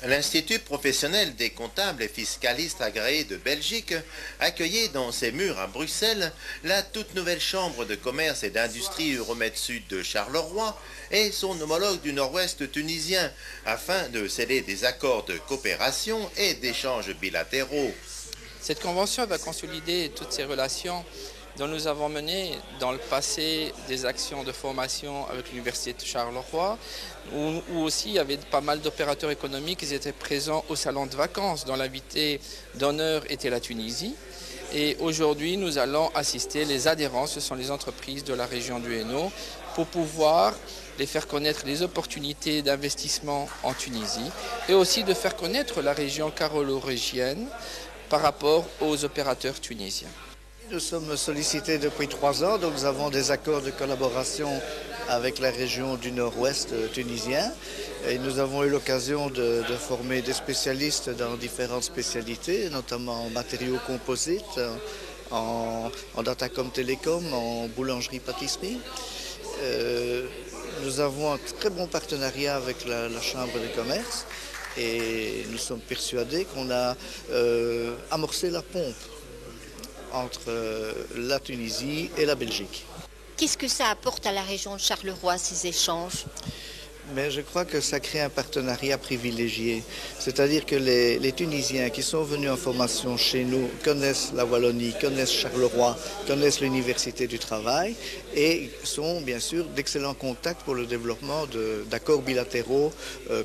L'Institut professionnel des comptables et fiscalistes agréés de Belgique accueillait dans ses murs à Bruxelles la toute nouvelle chambre de commerce et d'industrie Euromed Sud de Charleroi et son homologue du nord-ouest tunisien afin de sceller des accords de coopération et d'échanges bilatéraux. Cette convention va consolider toutes ces relations dont nous avons mené dans le passé des actions de formation avec l'Université de Charleroi, où aussi il y avait pas mal d'opérateurs économiques qui étaient présents au salon de vacances, dont l'invité d'honneur était la Tunisie. Et aujourd'hui, nous allons assister les adhérents, ce sont les entreprises de la région du Hainaut, pour pouvoir les faire connaître les opportunités d'investissement en Tunisie et aussi de faire connaître la région carolo-régienne par rapport aux opérateurs tunisiens. Nous sommes sollicités depuis 3 ans, donc nous avons des accords de collaboration avec la région du nord-ouest tunisien. Et nous avons eu l'occasion de former des spécialistes dans différentes spécialités, notamment en matériaux composites, en datacom télécom, en boulangerie-pâtisserie. Nous avons un très bon partenariat avec la Chambre de commerce et nous sommes persuadés qu'on a amorcé la pompe entre la Tunisie et la Belgique. Qu'est-ce que ça apporte à la région de Charleroi, ces échanges? Mais je crois que ça crée un partenariat privilégié. C'est-à-dire que les Tunisiens qui sont venus en formation chez nous connaissent la Wallonie, connaissent Charleroi, connaissent l'Université du Travail et sont bien sûr d'excellents contacts pour le développement d'accords bilatéraux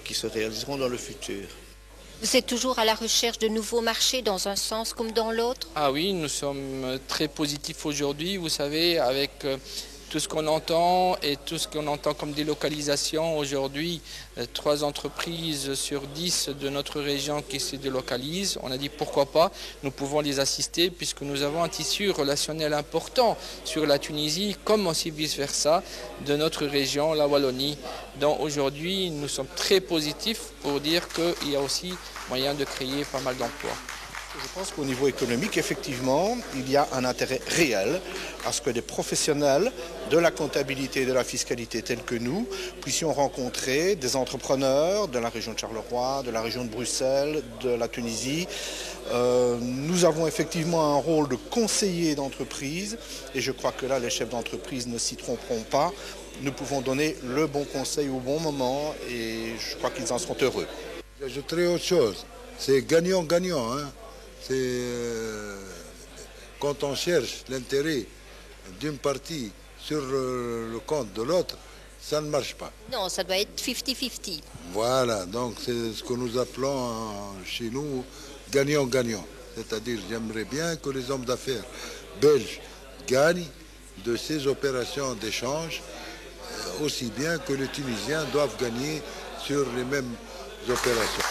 qui se réaliseront dans le futur. Vous êtes toujours à la recherche de nouveaux marchés dans un sens comme dans l'autre? Ah oui, nous sommes très positifs aujourd'hui, vous savez, avec tout ce qu'on entend et tout ce qu'on entend comme délocalisation aujourd'hui. 3 entreprises sur 10 de notre région qui se délocalisent. On a dit pourquoi pas, nous pouvons les assister puisque nous avons un tissu relationnel important sur la Tunisie comme aussi vice-versa de notre région, la Wallonie. Donc aujourd'hui, nous sommes très positifs pour dire qu'il y a aussi moyen de créer pas mal d'emplois. Je pense qu'au niveau économique, effectivement, il y a un intérêt réel à ce que des professionnels de la comptabilité et de la fiscalité tels que nous puissions rencontrer des entrepreneurs de la région de Charleroi, de la région de Bruxelles, de la Tunisie. Nous avons effectivement un rôle de conseiller d'entreprise et je crois que là, les chefs d'entreprise ne s'y tromperont pas. Nous pouvons donner le bon conseil au bon moment et je crois qu'ils en seront heureux. J'ajouterai autre chose, c'est gagnant-gagnant, hein. C'est quand on cherche l'intérêt d'une partie sur le compte de l'autre, ça ne marche pas. Non, ça doit être 50-50. Voilà, donc c'est ce que nous appelons chez nous gagnant-gagnant. C'est-à-dire, j'aimerais bien que les hommes d'affaires belges gagnent de ces opérations d'échange, aussi bien que les Tunisiens doivent gagner sur les mêmes opérations.